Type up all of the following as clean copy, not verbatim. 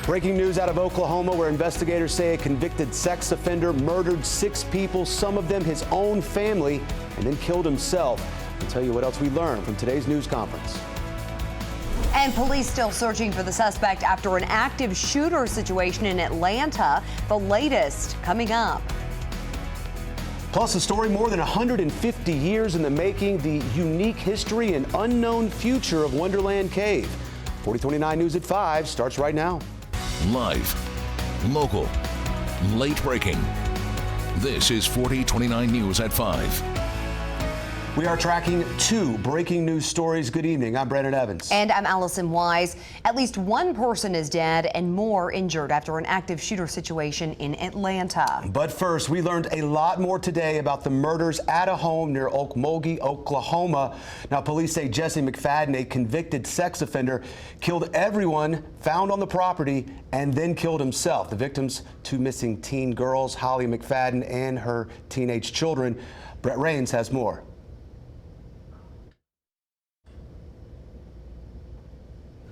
Breaking news out of Oklahoma, where investigators say a convicted sex offender murdered 6 people, some of them his own family, and then killed himself. We'll tell you what else we learned from today's news conference. And police still searching for the suspect after an active shooter situation in Atlanta. The latest coming up. Plus, a story more than 150 years in the making, the unique history and unknown future of Wonderland Cave. 4029 News at 5 starts right now. Live, local, late breaking. This is 4029 News at 5. We are tracking 2 breaking news stories. Good evening. I'm Brandon Evans. And I'm Allison Wise. At least 1 person is dead and more injured after an active shooter situation in Atlanta. But first, we learned a lot more today about the murders at a home near Okmulgee, Oklahoma. Now, police say Jesse McFadden, a convicted sex offender, killed everyone found on the property and then killed himself. The victims, 2 missing teen girls, Holly McFadden and her teenage children. Brett Rains has more.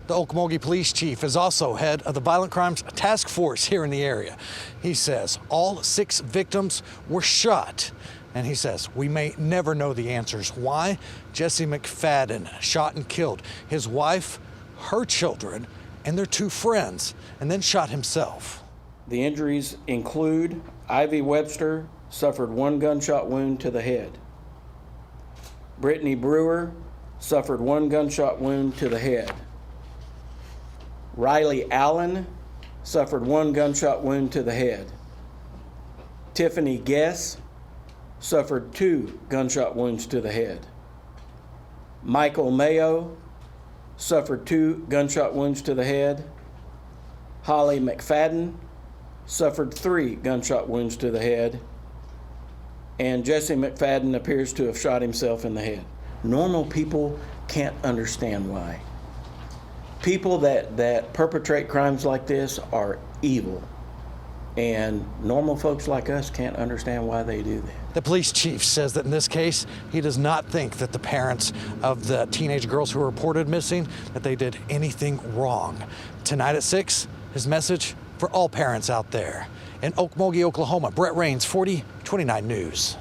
The Okmulgee police chief is also head of the Violent Crimes Task Force here in the area. He says all 6 victims were shot. And he says we may never know the answers. Why? Jesse McFadden shot and killed his wife, her children, and their 2 friends, and then shot himself. The injuries include Ivy Webster suffered 1 gunshot wound to the head. Brittany Brewer suffered 1 gunshot wound to the head. Riley Allen suffered 1 gunshot wound to the head. Tiffany Guess suffered 2 gunshot wounds to the head. Michael Mayo suffered 2 gunshot wounds to the head. Holly McFadden suffered 3 gunshot wounds to the head. And Jesse McFadden appears to have shot himself in the head. Normal people can't understand why. People that perpetrate crimes like this are evil, and normal folks like us can't understand why they do that. The police chief says that in this case, he does not think that the parents of the teenage girls who were reported missing, that they did anything wrong. Tonight at 6, his message for all parents out there. In Okmulgee, Oklahoma, Brett Rains, 4029 News.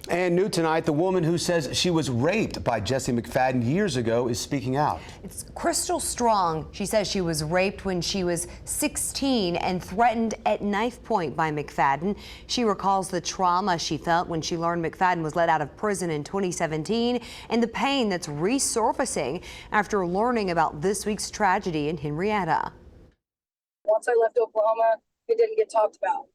And new tonight, the woman who says she was raped by Jesse McFadden years ago is speaking out. It's Crystal Strong. She says she was raped when she was 16 and threatened at knife point by McFadden. She recalls the trauma she felt when she learned McFadden was let out of prison in 2017 and the pain that's resurfacing after learning about this week's tragedy in Henrietta. Once I left Oklahoma, it didn't get talked about.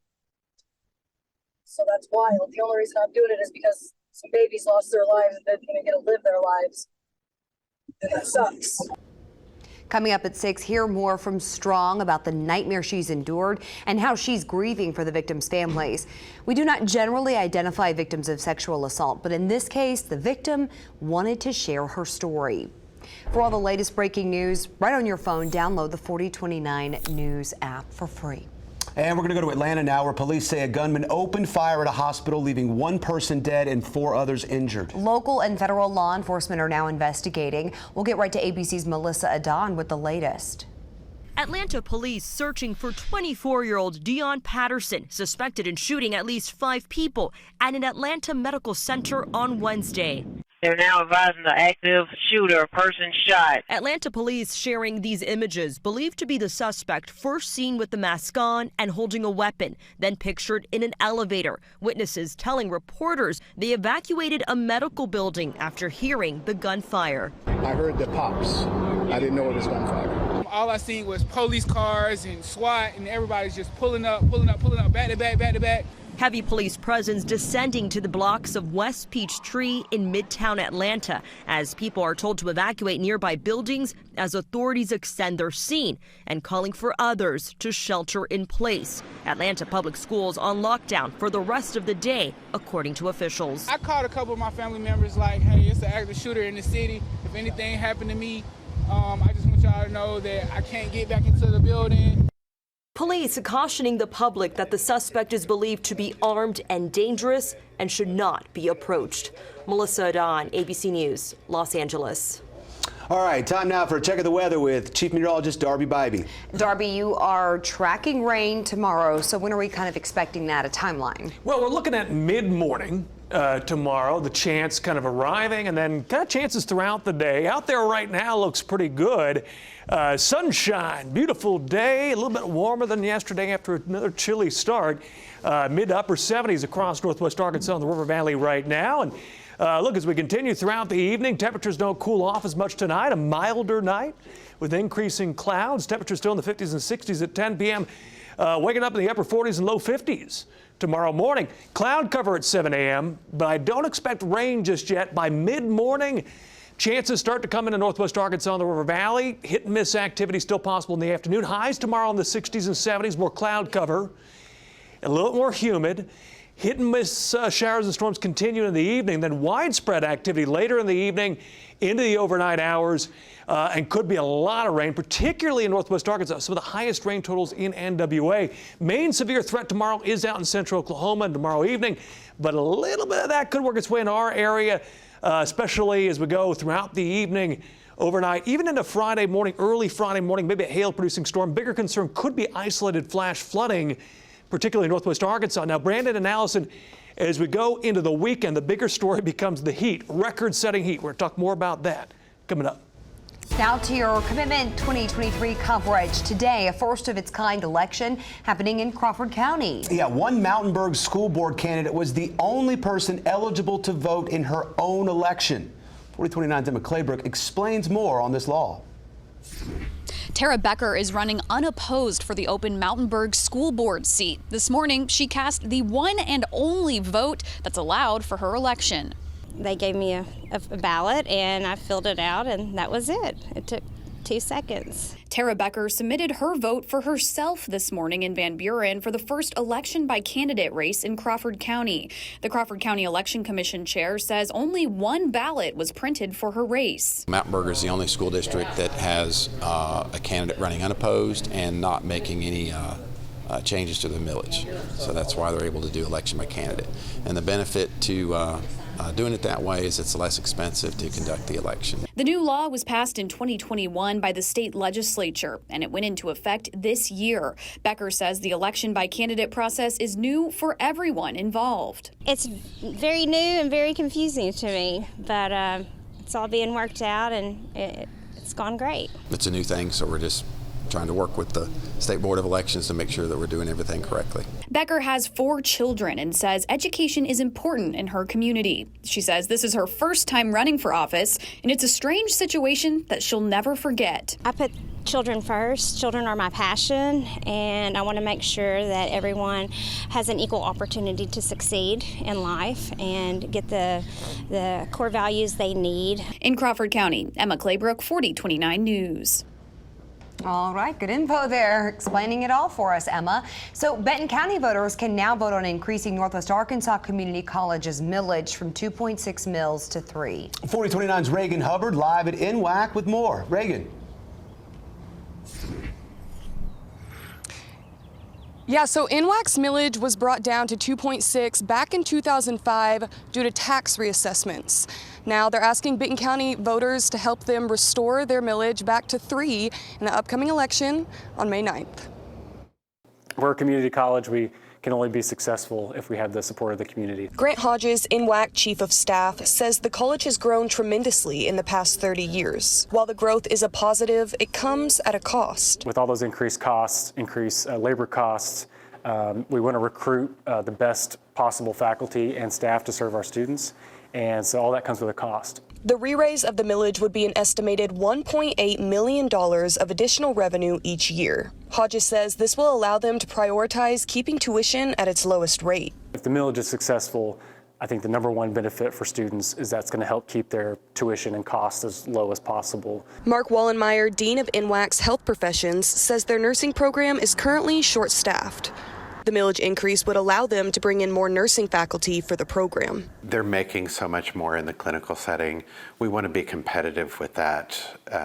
So that's wild. The only reason I'm doing it is because some babies lost their lives and didn't even get to live their lives. And that sucks. Coming up at 6, hear more from Strong about the nightmare she's endured and how she's grieving for the victims' families. We do not generally identify victims of sexual assault, but in this case, the victim wanted to share her story. For all the latest breaking news, right on your phone, download the 4029 News app for free. And we're going to go to Atlanta now, where police say a gunman opened fire at a hospital, leaving 1 person dead and 4 others injured. Local and federal law enforcement are now investigating. We'll get right to ABC's Melissa Adon with the latest. Atlanta police searching for 24-year-old Dion Patterson, suspected in shooting at least 5 people at an Atlanta medical center on Wednesday. They're now advising the active shooter, person shot. Atlanta police sharing these images, believed to be the suspect first seen with the mask on and holding a weapon, then pictured in an elevator. Witnesses telling reporters they evacuated a medical building after hearing the gunfire. I heard the pops. I didn't know it was gunfire. All I seen was police cars and SWAT, and everybody's just pulling up, back to back. Heavy police presence descending to the blocks of West Peachtree in Midtown Atlanta as people are told to evacuate nearby buildings as authorities extend their scene and calling for others to shelter in place. Atlanta public schools on lockdown for the rest of the day, according to officials. I called a couple of my family members like, hey, it's an active shooter in the city. If anything happened to me, I just want y'all to know that I can't get back into the building. Police cautioning the public that the suspect is believed to be armed and dangerous and should not be approached. Melissa Adon, ABC News, Los Angeles. All right, time now for a check of the weather with Chief Meteorologist Darby Bybee. Darby, you are tracking rain tomorrow, so when are we kind of expecting that, a timeline? Well, we're looking at mid-morning tomorrow, the chance kind of arriving, and then kind of chances throughout the day. Out there right now looks pretty good. Sunshine, beautiful day, a little bit warmer than yesterday after another chilly start. Mid to upper 70s across northwest Arkansas and the River Valley right now. And look, as we continue throughout the evening, temperatures don't cool off as much tonight. A milder night with increasing clouds. Temperatures still in the 50s and 60s at 10 p.m. Waking up in the upper 40s and low 50s tomorrow morning. Cloud cover at 7 a.m., but I don't expect rain just yet. By mid-morning, chances start to come into northwest Arkansas and the River Valley. Hit and miss activity still possible in the afternoon. Highs tomorrow in the 60s and 70s, more cloud cover. A little more humid. Hit and miss showers and storms continue in the evening, then widespread activity later in the evening into the overnight hours, and could be a lot of rain, particularly in northwest Arkansas. Some of the highest rain totals in NWA. Main severe threat tomorrow is out in central Oklahoma tomorrow evening, but a little bit of that could work its way in our area, especially as we go throughout the evening, overnight, even into Friday morning, early Friday morning, maybe a hail-producing storm. Bigger concern could be isolated flash flooding, particularly northwest Arkansas. Now, Brandon and Allison, as we go into the weekend, the bigger story becomes the heat, record-setting heat. We're going to talk more about that coming up. Now to your Commitment 2023 coverage. Today, a first-of-its-kind election happening in Crawford County. Yeah, one Mountainburg school board candidate was the only person eligible to vote in her own election. 4029's Emma Claybrook explains more on this law. Tara Becker is running unopposed for the open Mountainburg school board seat. This morning, she cast the one and only vote that's allowed for her election. They gave me a ballot and I filled it out and that was it. It took 2 seconds. Tara Becker submitted her vote for herself this morning in Van Buren for the first election by candidate race in Crawford County. The Crawford County Election Commission chair says only one ballot was printed for her race. Mountainburg is the only school district that has a candidate running unopposed and not making any changes to the millage. So that's why they're able to do election by candidate. And the benefit to doing it that way is it's less expensive to conduct the election. The new law was passed in 2021 by the state legislature, and it went into effect this year. Becker says the election by candidate process is new for everyone involved. It's very new and very confusing to me, but it's all being worked out and it's gone great. It's a new thing, so we're just trying to work with the State Board of Elections to make sure that we're doing everything correctly. Becker has 4 children and says education is important in her community. She says this is her first time running for office, and it's a strange situation that she'll never forget. I put children first. Children are my passion, and I want to make sure that everyone has an equal opportunity to succeed in life and get the core values they need. In Crawford County, Emma Claybrook, 4029 News. All right, good info there, explaining it all for us, Emma. So Benton County voters can now vote on increasing Northwest Arkansas Community College's millage from 2.6 mils to 3. 4029's Reagan Hubbard live at NWAC with more. Reagan. Yeah, so NWAC's millage was brought down to 2.6 back in 2005 due to tax reassessments. Now they're asking Benton County voters to help them restore their millage back to 3 in the upcoming election on May 9th. We're a community college. We can only be successful if we have the support of the community. Grant Hodges, NWAC Chief of Staff, says the college has grown tremendously in the past 30 years. While the growth is a positive, it comes at a cost. With all those increased costs, increased labor costs, we want to recruit the best possible faculty and staff to serve our students. And so all that comes with a cost. The re-raise of the millage would be an estimated $1.8 million of additional revenue each year. Hodges says this will allow them to prioritize keeping tuition at its lowest rate. If the millage is successful, I think the number one benefit for students is that's going to help keep their tuition and costs as low as possible. Mark Wallenmeyer, Dean of NWAC's Health Professions, says their nursing program is currently short-staffed. The millage increase would allow them to bring in more nursing faculty for the program. They're making so much more in the clinical setting. We want to be competitive with that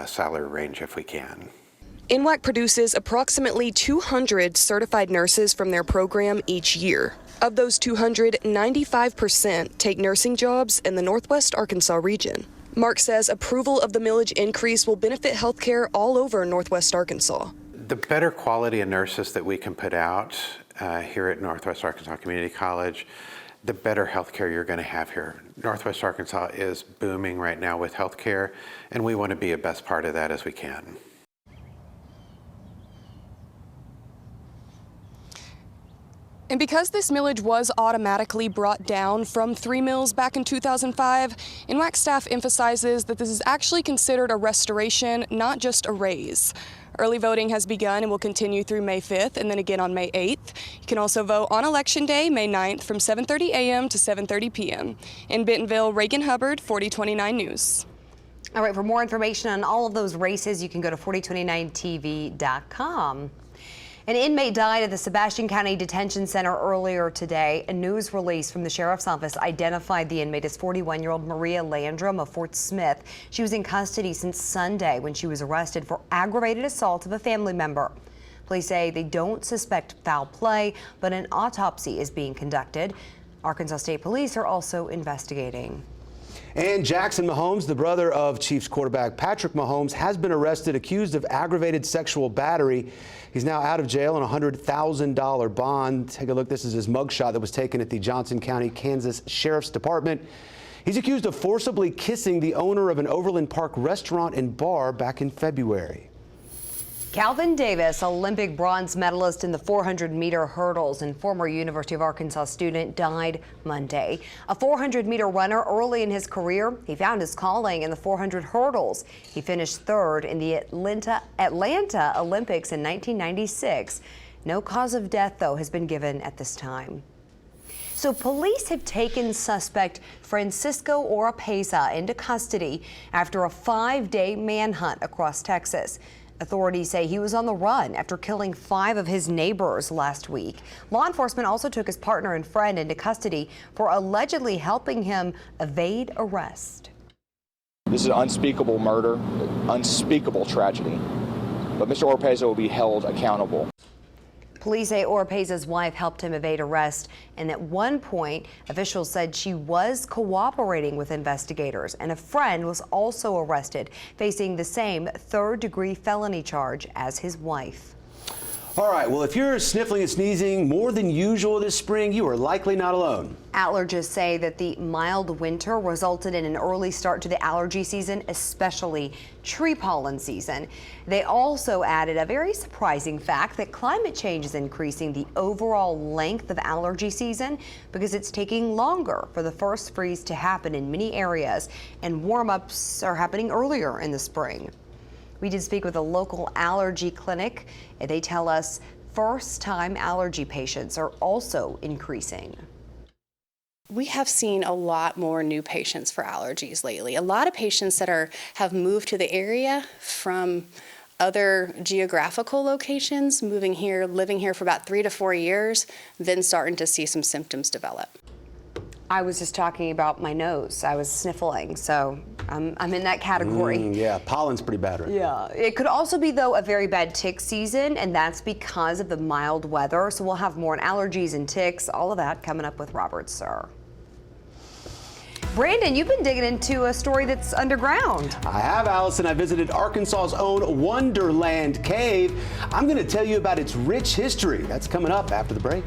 salary range if we can. NWAC produces approximately 200 certified nurses from their program each year. Of those 200, 95% take nursing jobs in the Northwest Arkansas region. Mark says approval of the millage increase will benefit healthcare all over Northwest Arkansas. The better quality of nurses that we can put out here at Northwest Arkansas Community College, the better healthcare you're going to have here. Northwest Arkansas is booming right now with healthcare, and we want to be a best part of that as we can. And because this millage was automatically brought down from 3 mills back in 2005, NWAC staff emphasizes that this is actually considered a restoration, not just a raise. Early voting has begun and will continue through May 5th and then again on May 8th. You can also vote on Election Day, May 9th from 7:30 a.m. to 7:30 p.m. In Bentonville, Reagan Hubbard, 4029 News. All right, for more information on all of those races, you can go to 4029tv.com. An inmate died at the Sebastian County Detention Center earlier today. A news release from the sheriff's office identified the inmate as 41-year-old Maria Landrum of Fort Smith. She was in custody since Sunday when she was arrested for aggravated assault of a family member. Police say they don't suspect foul play, but an autopsy is being conducted. Arkansas State Police are also investigating. And Jackson Mahomes, the brother of Chiefs quarterback Patrick Mahomes, has been arrested accused of aggravated sexual battery. He's now out of jail on a $100,000 bond. Take a look. This is his mugshot that was taken at the Johnson County, Kansas Sheriff's Department. He's accused of forcibly kissing the owner of an Overland Park restaurant and bar back in February. Calvin Davis, Olympic bronze medalist in the 400-meter hurdles and former University of Arkansas student, died Monday. A 400-meter runner early in his career, he found his calling in the 400 hurdles. He finished third in the Atlanta Olympics in 1996. No cause of death, though, has been given at this time. So police have taken suspect Francisco Oropeza into custody after a 5-day manhunt across Texas. Authorities say he was on the run after killing 5 of his neighbors last week. Law enforcement also took his partner and friend into custody for allegedly helping him evade arrest. This is an unspeakable murder, unspeakable tragedy. But Mr. Oropeza will be held accountable. Police say Oropeza's wife helped him evade arrest, and at one point, officials said she was cooperating with investigators, and a friend was also arrested, facing the same third-degree felony charge as his wife. All right, well, if you're sniffling and sneezing more than usual this spring, you are likely not alone. Allergists say that the mild winter resulted in an early start to the allergy season, especially tree pollen season. They also added a very surprising fact that climate change is increasing the overall length of allergy season because it's taking longer for the first freeze to happen in many areas, and warm-ups are happening earlier in the spring. We did speak with a local allergy clinic, and they tell us first-time allergy patients are also increasing. We have seen a lot more new patients for allergies lately. A lot of patients that have moved to the area from other geographical locations, moving here, living here for about 3 to 4 years, then starting to see some symptoms develop. I was just talking about my nose. I was sniffling, so I'm in that category. Yeah, pollen's pretty bad right now. Yeah. It could also be, though, a very bad tick season, and that's because of the mild weather. So we'll have more on allergies and ticks, all of that coming up with Robert Sir. Brandon, you've been digging into a story that's underground. I have, Allison. I visited Arkansas's own Wonderland Cave. I'm going to tell you about its rich history. That's coming up after the break.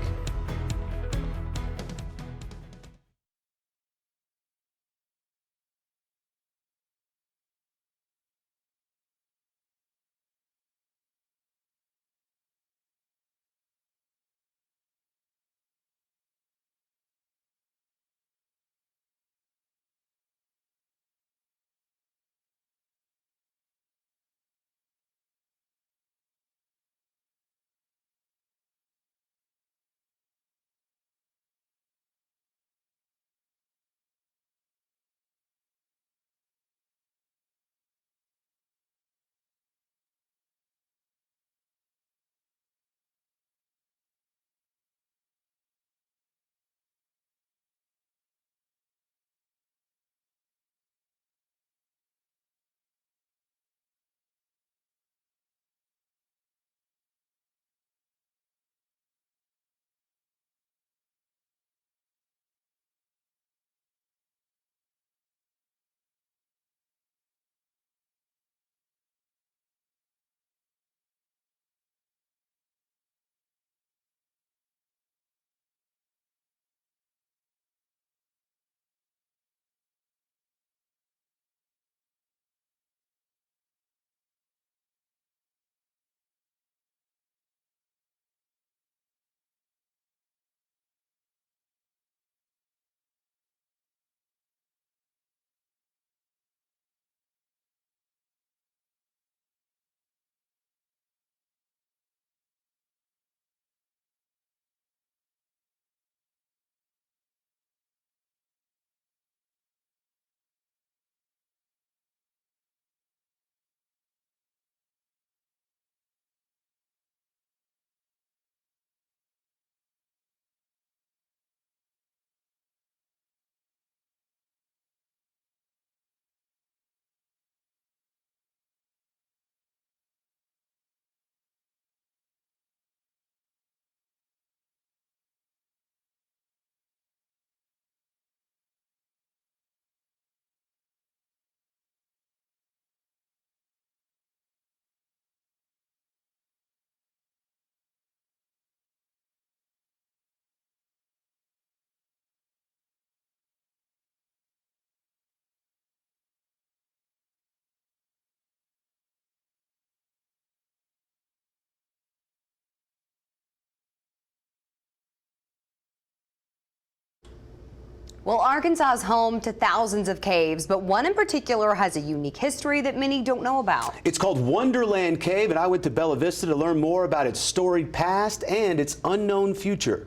Well, Arkansas is home to thousands of caves, but one in particular has a unique history that many don't know about. It's called Wonderland Cave, and I went to Bella Vista to learn more about its storied past and its unknown future.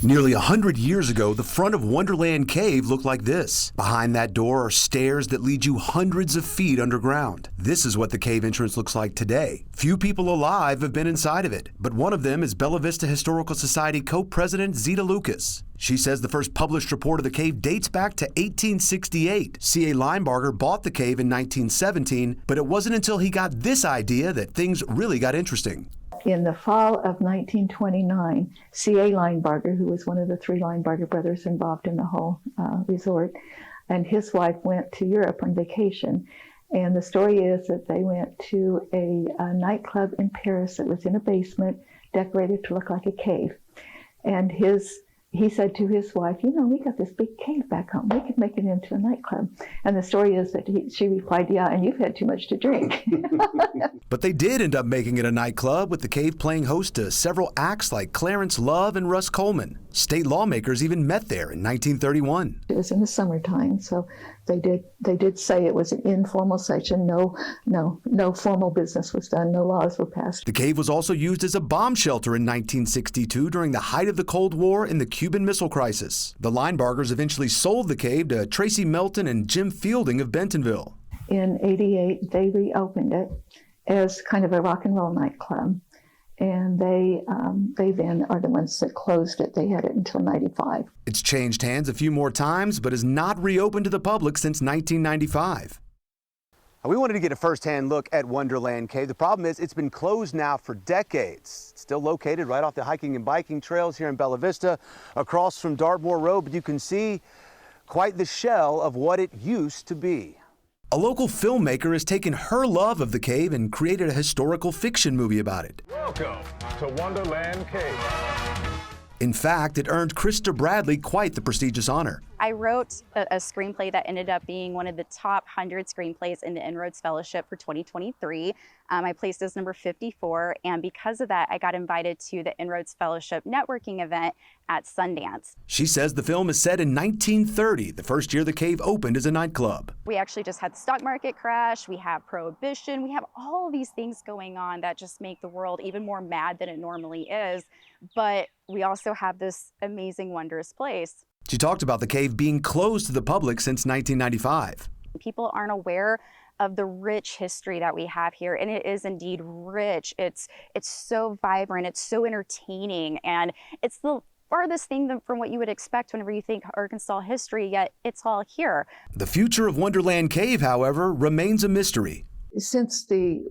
Nearly 100 years ago, the front of Wonderland Cave looked like this. Behind that door are stairs that lead you hundreds of feet underground. This is what the cave entrance looks like today. Few people alive have been inside of it, but one of them is Bella Vista Historical Society co-president Zita Lucas. She says the first published report of the cave dates back to 1868. C.A. Linebarger bought the cave in 1917, but it wasn't until he got this idea that things really got interesting. In the fall of 1929, C.A. Linebarger, who was one of the three Linebarger brothers involved in the whole resort, and his wife went to Europe on vacation. And the story is that they went to a nightclub in Paris that was in a basement, decorated to look like a cave. And he said to his wife, you know, we got this big cave back home. We could make it into a nightclub. And the story is that she replied, yeah, and you've had too much to drink. But they did end up making it a nightclub, with the cave playing host to several acts like Clarence Love and Russ Coleman. State lawmakers even met there in 1931. It was in the summertime, so they did say it was an informal session. No formal business was done. No laws were passed. The cave was also used as a bomb shelter in 1962 during the height of the Cold War and the Cuban Missile Crisis. The Linebargers eventually sold the cave to Tracy Melton and Jim Fielding of Bentonville. In '88, they reopened it as kind of a rock and roll nightclub. And they then are the ones that closed it. They had it until '95. It's changed hands a few more times, but has not reopened to the public since 1995. We wanted to get a first-hand look at Wonderland Cave. The problem is it's been closed now for decades. It's still located right off the hiking and biking trails here in Bella Vista, across from Dartmoor Road, but you can see quite the shell of what it used to be. A local filmmaker has taken her love of the cave and created a historical fiction movie about it. Welcome to Wonderland Cave. In fact, it earned Krista Bradley quite the prestigious honor. I wrote a screenplay that ended up being one of the top 100 screenplays in the En-ROADS Fellowship for 2023. I placed as number 54, and because of that, I got invited to the En-ROADS Fellowship networking event at Sundance. She says the film is set in 1930, the first year the cave opened as a nightclub. We actually just had the stock market crash, we have Prohibition, we have all of these things going on that just make the world even more mad than it normally is, but we also have this amazing, wondrous place. She talked about the cave being closed to the public since 1995. People aren't aware of the rich history that we have here, and it is indeed rich. It's so vibrant, it's so entertaining, and it's the farthest thing from what you would expect whenever you think Arkansas history, yet it's all here. The future of Wonderland Cave, however, remains a mystery. Since the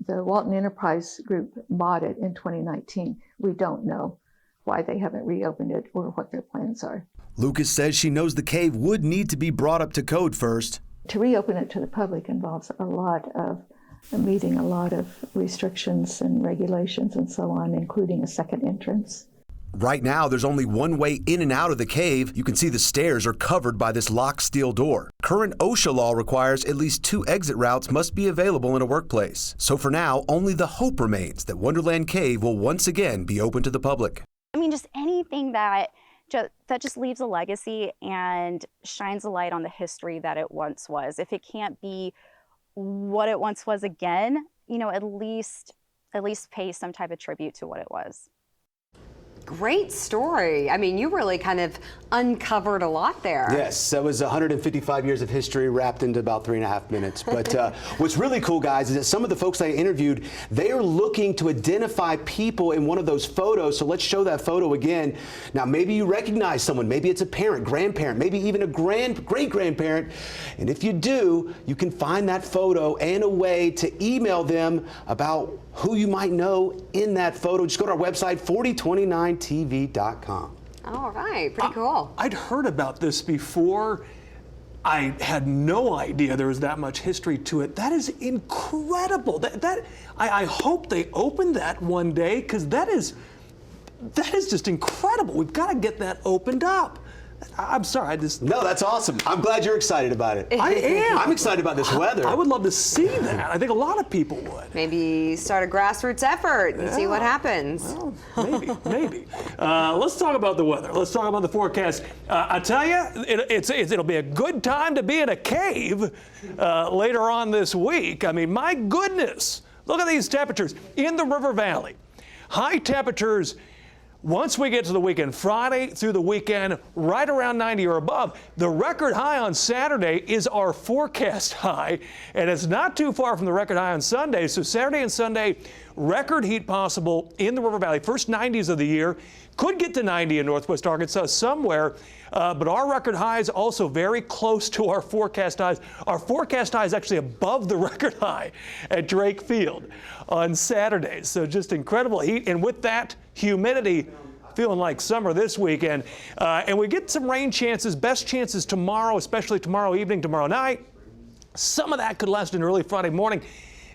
Walton Enterprise Group bought it in 2019, we don't know why they haven't reopened it or what their plans are. Lucas says she knows the cave would need to be brought up to code first. To reopen it to the public involves meeting a lot of restrictions and regulations and so on, including a second entrance. Right now, there's only one way in and out of the cave. You can see the stairs are covered by this locked steel door. Current OSHA law requires at least 2 exit routes must be available in a workplace. So for now, only the hope remains that Wonderland Cave will once again be open to the public. I mean, just anything that just leaves a legacy and shines a light on the history that it once was. If it can't be what it once was again, you know, at least pay some type of tribute to what it was. Great story. I mean, you really kind of uncovered a lot there. Yes, that was 155 years of history wrapped into about 3.5 minutes. But what's really cool, guys, is that some of the folks I interviewed, they are looking to identify people in one of those photos. So let's show that photo again. Now, maybe you recognize someone. Maybe it's a parent, grandparent, maybe even a great-grandparent. And if you do, you can find that photo and a way to email them about who you might know in that photo. Just go to our website, 4029tv.com. All right, pretty cool. I'd heard about this before. I had no idea there was that much history to it. That is incredible. I hope they open that one day, because that is just incredible. We've got to get that opened up. I'm sorry, I just... No, that's awesome. I'm glad you're excited about it. I am. I'm excited about this weather. I would love to see that. I think a lot of people would. Maybe start a grassroots effort and see what happens. Well, maybe. Let's talk about the weather. Let's talk about the forecast. I tell you, it'll be a good time to be in a cave later on this week. I mean, my goodness, look at these temperatures in the River Valley. High temperatures once we get to the weekend, Friday through the weekend, right around 90 or above. The record high on Saturday is our forecast high, and it's not too far from the record high on Sunday. So Saturday and Sunday, record heat possible in the River Valley. First 90s of the year. Could get to 90 in northwest Arkansas somewhere, but our record high is also very close to our forecast highs. Our forecast high is actually above the record high at Drake Field on Saturday. So just incredible heat, and with that humidity, feeling like summer this weekend. And we get some rain chances, best chances tomorrow, especially tomorrow evening, tomorrow night. Some of that could last into early Friday morning.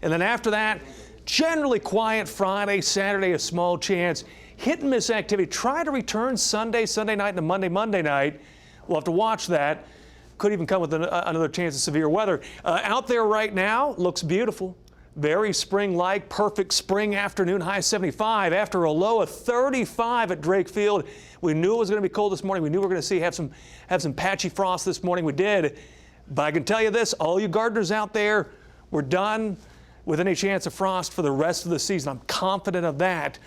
And then after that, generally quiet Friday, Saturday, a small chance. Hit and miss activity. Try to return Sunday night, and Monday night. We'll have to watch that. Could even come with another chance of severe weather. Out there right now, looks beautiful. Very spring-like, perfect spring afternoon, high 75 after a low of 35 at Drake Field. We knew it was going to be cold this morning. We knew we were going to have some patchy frost this morning. We did. But I can tell you this, all you gardeners out there, we're done with any chance of frost for the rest of the season. I'm confident of that.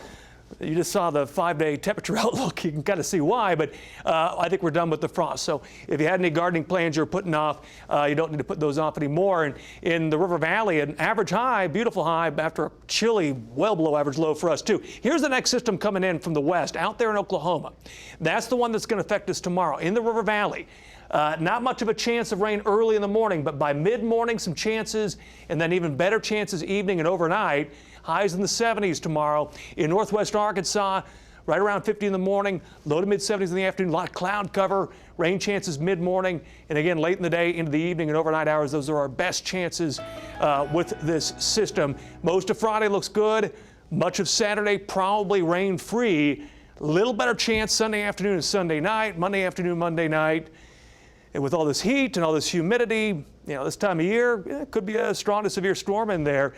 You just saw the 5-day temperature outlook. You can kind of see why, but I think we're done with the frost. So if you had any gardening plans you're putting off, you don't need to put those off anymore. And in the River Valley, an average high, beautiful high after a chilly, well below average low for us too. Here's the next system coming in from the west, out there in Oklahoma. That's the one that's going to affect us tomorrow in the River Valley. Not much of a chance of rain early in the morning, but by mid-morning, some chances, and then even better chances evening and overnight. Highs in the 70s tomorrow. In northwest Arkansas, right around 50 in the morning, low to mid-70s in the afternoon. A lot of cloud cover, rain chances mid-morning, and again late in the day into the evening and overnight hours. Those are our best chances with this system. Most of Friday looks good. Much of Saturday probably rain-free. Little better chance Sunday afternoon and Sunday night, Monday afternoon, Monday night. And with all this heat and all this humidity, this time of year, it could be a strong to severe storm in there.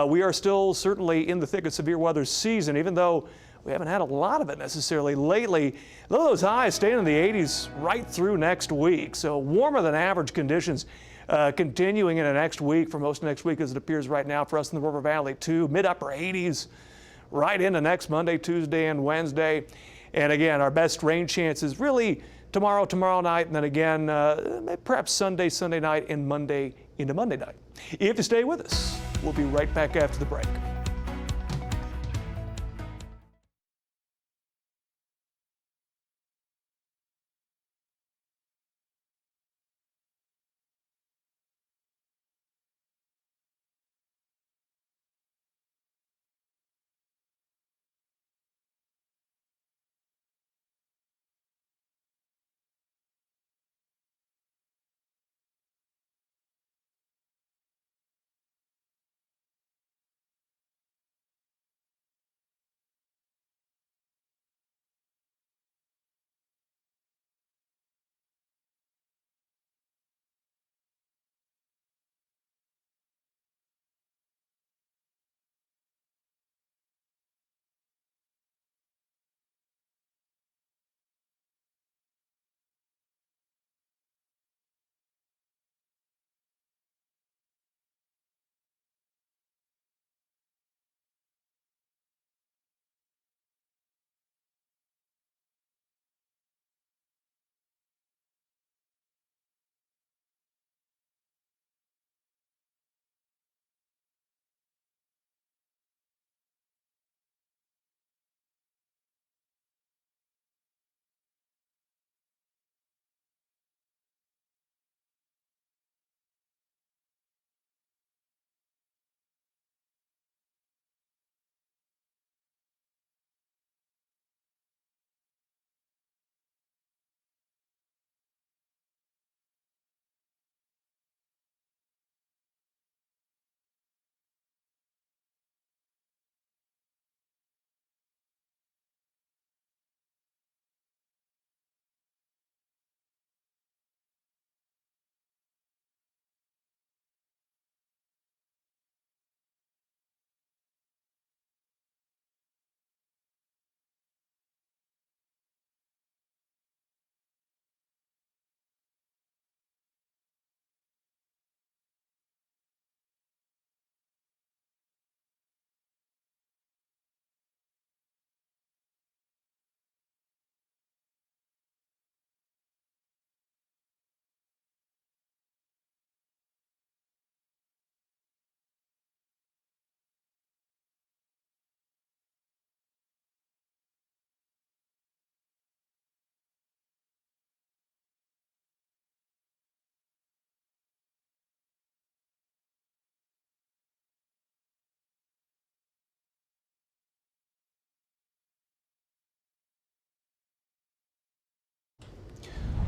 We are still certainly in the thick of severe weather season, even though we haven't had a lot of it necessarily lately. Look at those highs staying in the 80s right through next week. So warmer than average conditions continuing into next week for most of next week as it appears right now for us in the River Valley too. Mid-upper 80s right into next Monday, Tuesday, and Wednesday. And again, our best rain chances really tomorrow night, and then again, perhaps Sunday night, and Monday into Monday night. If you stay with us, we'll be right back after the break.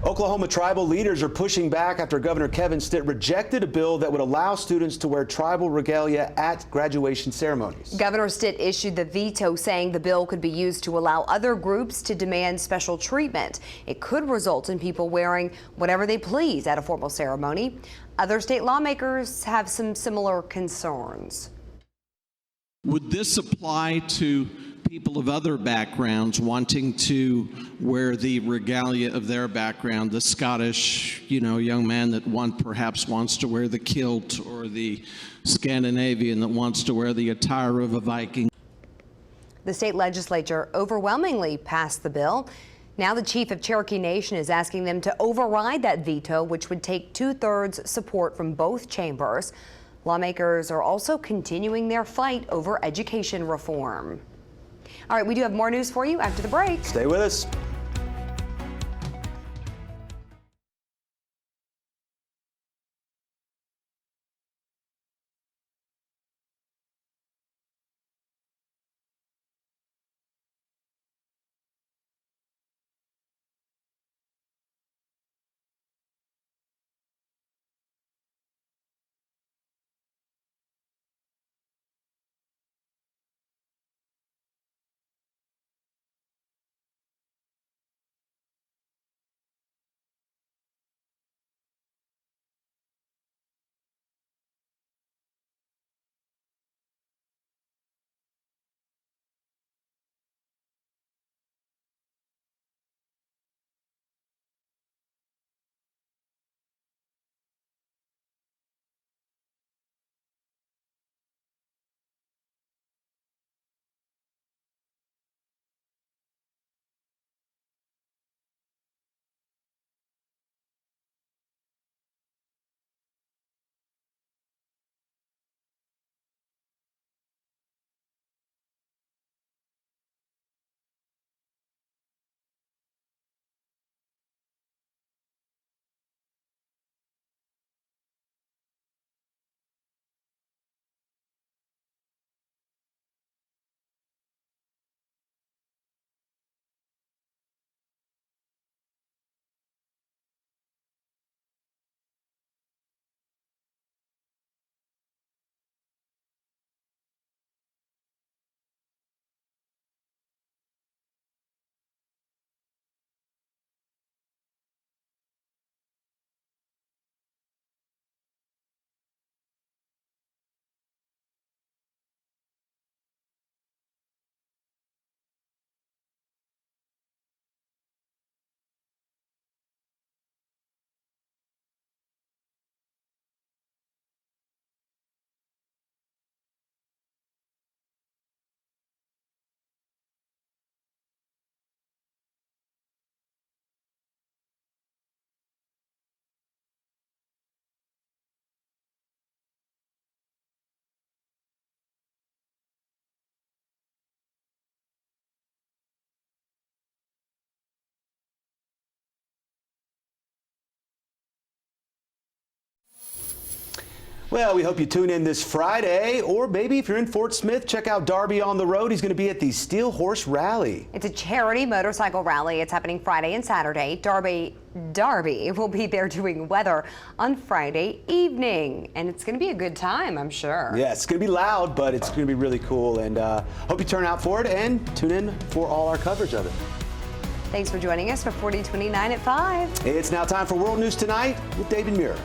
Oklahoma tribal leaders are pushing back after Governor Kevin Stitt rejected a bill that would allow students to wear tribal regalia at graduation ceremonies. Governor Stitt issued the veto, saying the bill could be used to allow other groups to demand special treatment. It could result in people wearing whatever they please at a formal ceremony. Other state lawmakers have some similar concerns. Would this apply to people of other backgrounds wanting to wear the regalia of their background, the Scottish, young man that perhaps wants to wear the kilt, or the Scandinavian that wants to wear the attire of a Viking? The state legislature overwhelmingly passed the bill. Now the chief of Cherokee Nation is asking them to override that veto, which would take 2/3 support from both chambers. Lawmakers are also continuing their fight over education reform. All right, we do have more news for you after the break. Stay with us. Well, we hope you tune in this Friday, or maybe if you're in Fort Smith, check out Darby on the Road. He's going to be at the Steel Horse Rally. It's a charity motorcycle rally. It's happening Friday and Saturday. Darby will be there doing weather on Friday evening, and it's going to be a good time, I'm sure. Yeah, it's going to be loud, but it's going to be really cool, and hope you turn out for it and tune in for all our coverage of it. Thanks for joining us for 4029 at 5. It's now time for World News Tonight with David Muir.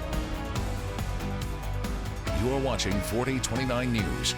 You're watching 4029 News.